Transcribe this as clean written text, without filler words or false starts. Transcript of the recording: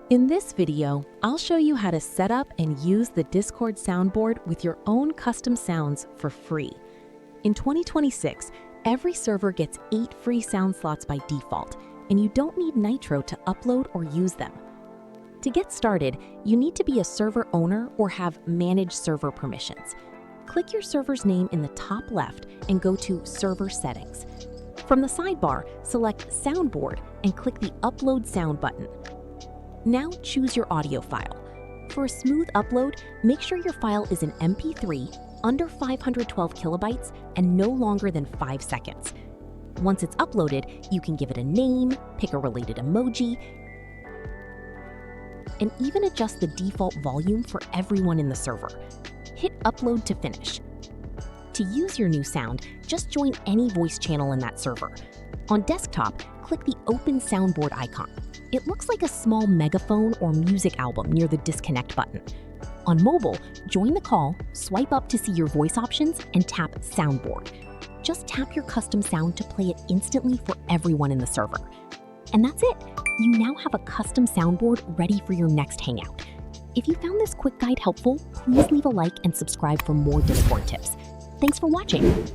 In this video, I'll show you how to set up and use the Discord soundboard with your own custom sounds for free. In 2026, every server gets 8 free sound slots by default, and you don't need Nitro to upload or use them. To get started, you need to be a server owner or have managed server permissions. Click your server's name in the top left and go to Server Settings. From the sidebar, select Soundboard and click the Upload Sound button. Now choose your audio file. For a smooth upload, make sure your file is an MP3, under 512 kilobytes, and no longer than 5 seconds. Once it's uploaded, you can give it a name, pick a related emoji, and even adjust the default volume for everyone in the server. Hit Upload to finish. To use your new sound, just join any voice channel in that server. On desktop, click the Open Soundboard icon. It looks like a small megaphone or music album near the disconnect button. On mobile, join the call, swipe up to see your voice options, and tap Soundboard. Just tap your custom sound to play it instantly for everyone in the server. And that's it. You now have a custom soundboard ready for your next hangout. If you found this quick guide helpful, please leave a like and subscribe for more Discord tips. Thanks for watching.